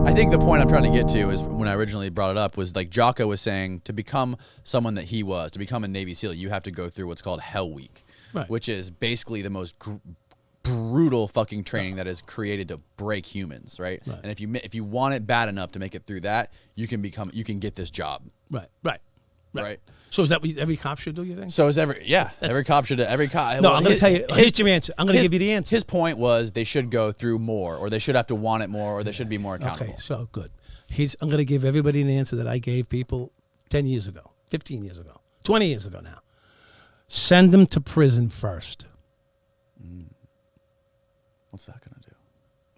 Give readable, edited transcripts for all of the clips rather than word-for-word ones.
I think the point I'm trying to get to is when I originally brought it up was like Jocko was saying to become someone that he was, to become a Navy SEAL, you have to go through what's called Hell Week, which is basically the most brutal fucking training that is created to break humans, right? And if you want it bad enough to make it through that, you can get this job. Right. So is that what every cop should do, you think? So is every cop should, every cop. No, I'm going to tell you, here's your answer. I'm going to give you the answer. His point was they should go through more, or they should have to want it more, or they should be more accountable. Okay, so good. I'm going to give everybody an answer that I gave people 10 years ago, 15 years ago, 20 years ago now. Send them to prison first. What's that going to do?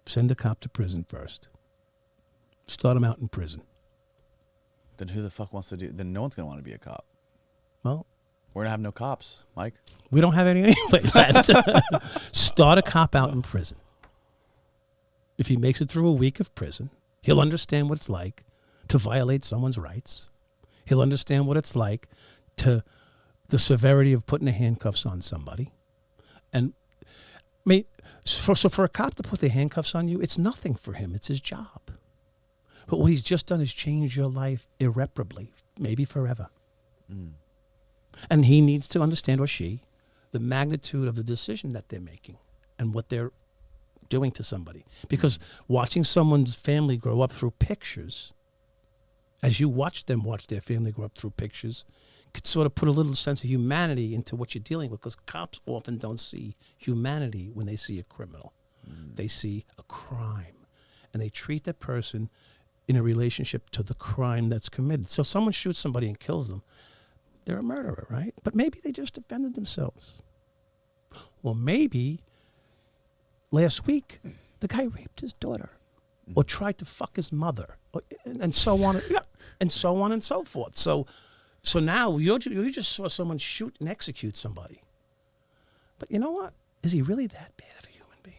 Send a cop to prison first. Start them out in prison. Then who the fuck wants to do? Then no one's going to want to be a cop. Well, we're going to have no cops, Mike. We don't have any anyway left. Start a cop out in prison. If he makes it through a week of prison, he'll understand what it's like to violate someone's rights. He'll understand what it's like to the severity of putting the handcuffs on somebody. And I mean, so for a cop to put the handcuffs on you, it's nothing for him. It's his job. But what he's just done is change your life irreparably, maybe forever. And he needs to understand, or she, the magnitude of the decision that they're making and what they're doing to somebody. Because watching someone's family grow up through pictures, as you watch them watch their family grow up through pictures, could sort of put a little sense of humanity into what you're dealing with, because cops often don't see humanity when they see a criminal. They see a crime, and they treat that person in a relationship to the crime that's committed. So someone shoots somebody and kills them, they're a murderer, right? But maybe they just defended themselves. Well, maybe last week the guy raped his daughter or tried to fuck his mother, and so on, and so on and so forth. So now you just saw someone shoot and execute somebody. But you know what? Is he really that bad of a human being?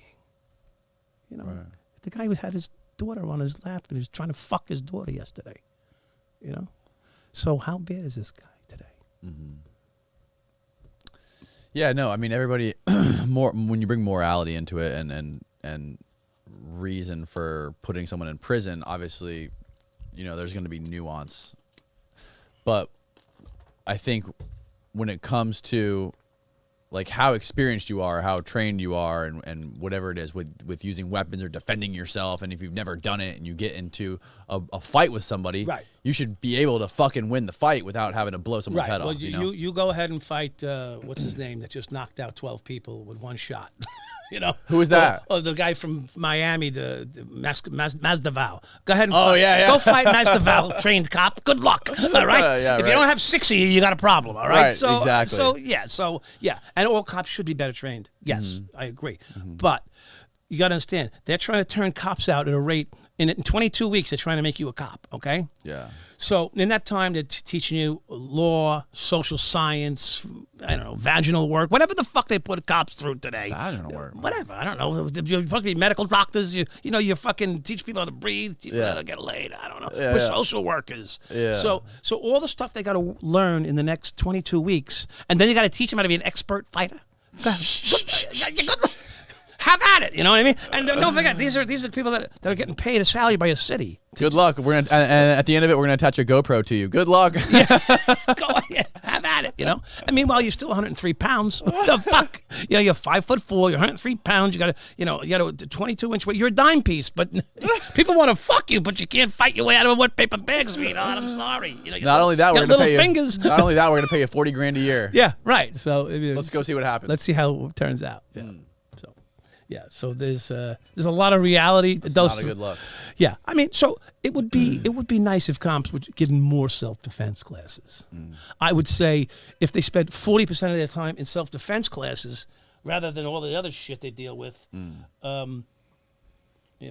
You know, the guy who had his daughter on his lap and he was trying to fuck his daughter yesterday. You know? So how bad is this guy today? Yeah, no, I mean, everybody, when you bring morality into it and reason for putting someone in prison, obviously, you know, there's going to be nuance. But I think when it comes to like how experienced you are, how trained you are, and whatever it is with using weapons or defending yourself, and if you've never done it and you get into a fight with somebody, you should be able to fucking win the fight without having to blow someone's head off. You go ahead and fight, what's his name, that just knocked out 12 people with one shot. You know, who is that? Oh, the guy from Miami, the Masvidal. Go ahead and go fight Masvidal, trained cop. Good luck. All right. If you don't have 6 of you, you got a problem. All right. So and all cops should be better trained. Yes, I agree. But you got to understand, they're trying to turn cops out at a rate. In 22 weeks, they're trying to make you a cop. Okay. Yeah. So in that time, they're teaching you law, social science, I don't know, vaginal work, whatever the fuck they put cops through today. Vaginal work. Whatever. I don't know. You're supposed to be medical doctors. You fucking teach people how to breathe, teach people how to get laid. I don't know. We're social workers. Yeah. So all the stuff they got to learn in the next 22 weeks, and then you got to teach them how to be an expert fighter. Have at it, you know what I mean? And don't forget, these are people that are getting paid a salary by a city. Good luck. We're gonna, and at the end of it, we're gonna attach a GoPro to you. Good luck. Go ahead, have at it, you know. And meanwhile, you're still 103 pounds. What the fuck? You know, you're 5'4", you're 103 pounds. You got a 22-inch weight. You're a dime piece, but people want to fuck you, but you can't fight your way out of a wet paper bag, sweetheart. I'm sorry. You know, not only that, we're gonna pay fingers. Not only that, we're gonna pay you $40,000 a year. Yeah, right. So let's go see what happens. Let's see how it turns out. Yeah. Yeah, so there's a lot of reality. It's not a good look. Yeah, I mean, so it would be nice if cops would get more self-defense classes. I would say if they spent 40% of their time in self-defense classes rather than all the other shit they deal with. Yeah,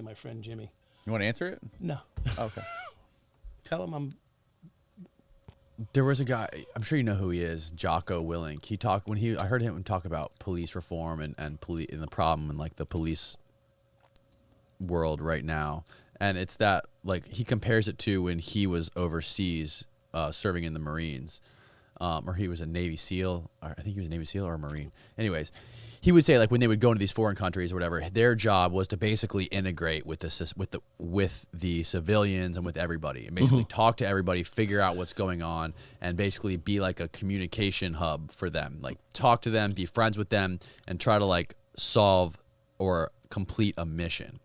my friend Jimmy. You want to answer it? No. Okay. Tell him There was a guy, I'm sure you know who he is, Jocko Willink. I heard him talk about police reform and the problem in like the police world right now. And it's that, like, he compares it to when he was overseas serving in the Marines. or he was a Navy SEAL, or I think he was a Navy SEAL or a Marine. Anyways, he would say like when they would go into these foreign countries or whatever, their job was to basically integrate with the civilians and with everybody, and basically talk to everybody, figure out what's going on, and basically be like a communication hub for them. Like talk to them, be friends with them, and try to like solve or complete a mission.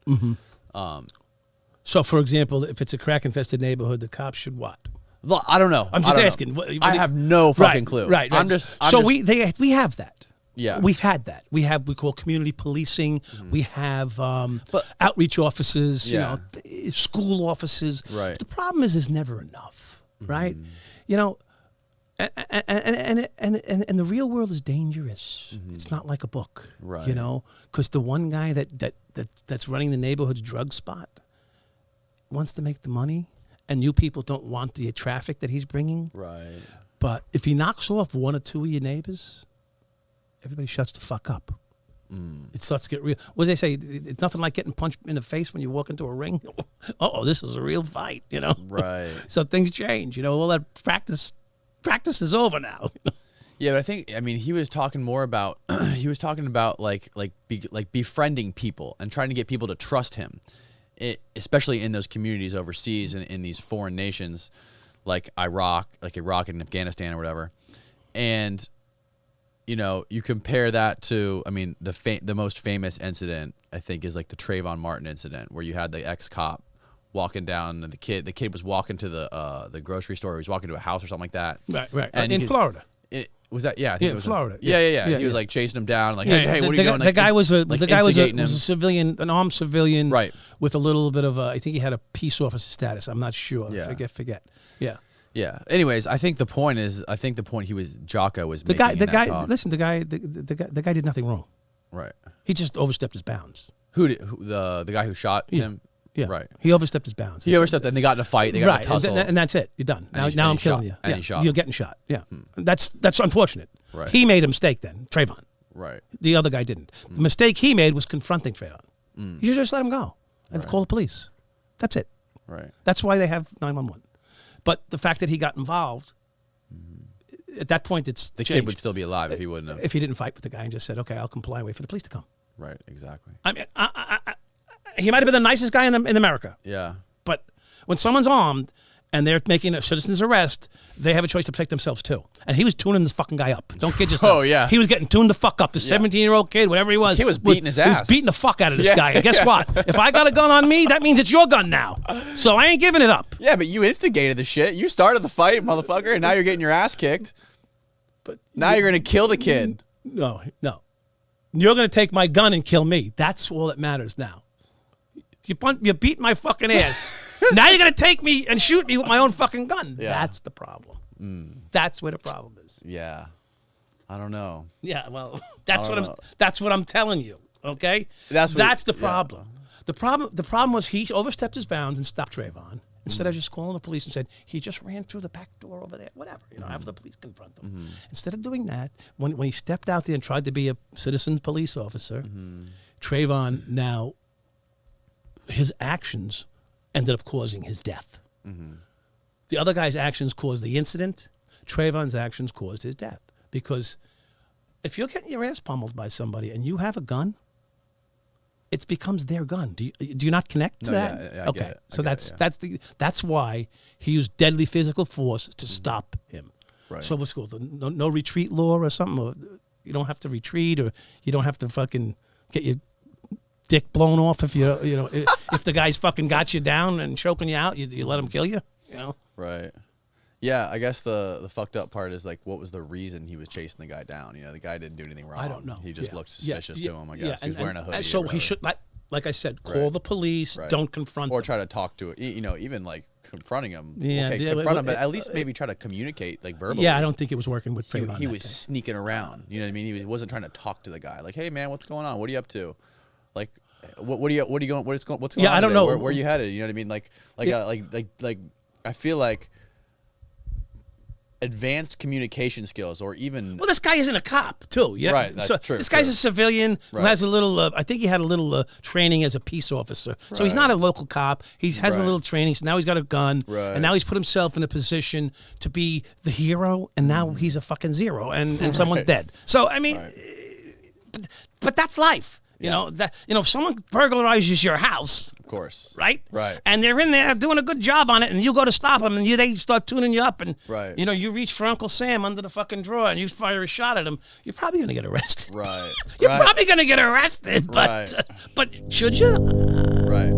So, for example, if it's a crack-infested neighborhood, the cops should what? Well, I don't know. I'm just I don't asking. know. I have no fucking clue. Right. I'm We have that. Yeah. We've had that. We call community policing. We have outreach offices, school offices. Right. The problem is there's never enough, right? You know, and the real world is dangerous. It's not like a book, Right. you know, because the one guy that's running the neighborhood's drug spot wants to make the money, and you people don't want the traffic that he's bringing. Right. But if he knocks off one or two of your neighbors, everybody shuts the fuck up. It starts to get real. What do they say? It's nothing like getting punched in the face when you walk into a ring. Oh, this is a real fight, you know? Right. So things change, you know? All that practice is over now. Yeah, but I mean, he was talking more about befriending people and trying to get people to trust him, especially in those communities overseas and in these foreign nations like Iraq and Afghanistan or whatever. And you know, you compare that to, I mean, the most famous incident I think is like the Trayvon Martin incident, where you had the ex-cop walking down, and the kid was walking to the grocery store. He was walking to a house or something like that. Right. And in Florida. Was that? Yeah, I think it was Florida. Yeah. He was like chasing him down, like, hey, what are you doing? The guy was a instigating civilian, an armed civilian, right? With a little bit of I think he had a peace officer status. I'm not sure. Yeah. Forget. Yeah. Yeah. Anyways, I think the point Jocko was making the guy did nothing wrong. Right. He just overstepped his bounds. The guy who shot him? Yeah. Right. He overstepped his bounds. He overstepped, and they got in a fight. They got in a tussle. And that's it. You're done. Now I'm killing you. And he shot. You're getting shot. Yeah. That's unfortunate. Right. He made a mistake then, Trayvon. Right. The other guy didn't. The mistake he made was confronting Trayvon. You should just let him go and call the police. That's it. Right. That's why they have 911. But the fact that he got involved, at that point, it's the changed. kid would still be alive if he wouldn't have. If he didn't fight with the guy and just said, "Okay, I'll comply and wait for the police to come." Right. Exactly. I mean, he might have been the nicest guy in America. Yeah. But when someone's armed and they're making a citizen's arrest, they have a choice to protect themselves too. And he was tuning this fucking guy up. Don't kid yourself. Oh, yeah. He was getting tuned the fuck up. The 17-year-old kid, whatever he was. He was beating his ass. He was beating the fuck out of this guy. And guess what? If I got a gun on me, that means it's your gun now. So I ain't giving it up. Yeah, but you instigated the shit. You started the fight, motherfucker, and now you're getting your ass kicked. But now you're going to kill the kid. No. You're going to take my gun and kill me. That's all that matters now. You beat my fucking ass. Now you're going to take me and shoot me with my own fucking gun. Yeah. That's the problem. That's where the problem is. Yeah. I don't know. Yeah, well, that's what I'm telling you, okay? That's the problem. Yeah. The problem was he overstepped his bounds and stopped Trayvon. Instead of just calling the police and said, he just ran through the back door over there, whatever, have the police confront him. Instead of doing that, when he stepped out there and tried to be a citizen police officer, Trayvon now, his actions ended up causing his death. The other guy's actions caused the incident. Trayvon's actions caused his death. Because if you're getting your ass pummeled by somebody and you have a gun, it becomes their gun. Do you not connect to that? Yeah, okay. So that's why he used deadly physical force to stop him. Right. So what's called no retreat law or something. Or you don't have to retreat, or you don't have to fucking get your dick blown off if if the guy's fucking got you down and choking you out, you let him kill you. Right. Yeah, I guess the fucked up part is like, what was the reason he was chasing the guy down? The guy didn't do anything wrong. I don't know. He just looked suspicious to him, I guess. Yeah. He was wearing a hoodie. So he should, like I said, call the police. Right. Don't confront or them. try to talk to it. Even like confronting him. Yeah, okay, confront him, but at least maybe try to communicate like verbally. Yeah, I don't think it was working with Trayvon. He was sneaking around. You know what I mean? He wasn't trying to talk to the guy. Like, hey man, what's going on? What are you up to? Like, what are you going? What's going on? Yeah, I don't know. Where are you headed? You know what I mean? Like I feel like advanced communication skills, or even Well, this guy isn't a cop, too. Yeah? Right, that's so true, This guy's true. a civilian who Right. has a little, I think he had a little training as a peace officer. So he's Right. not a local cop. He has a Right. little training, so now he's got a gun. Right. And now he's put himself in a position to be the hero, and now he's a fucking zero, and someone's dead. So, I mean, but that's life. You know, if someone burglarizes your house, of course. right? Right. And they're in there doing a good job on it, and you go to stop them, and they start tuning you up, and Right. you reach for Uncle Sam under the fucking drawer, and you fire a shot at him. You're probably gonna get arrested. Right. You're right. probably gonna get arrested, but Right. but should you? Right.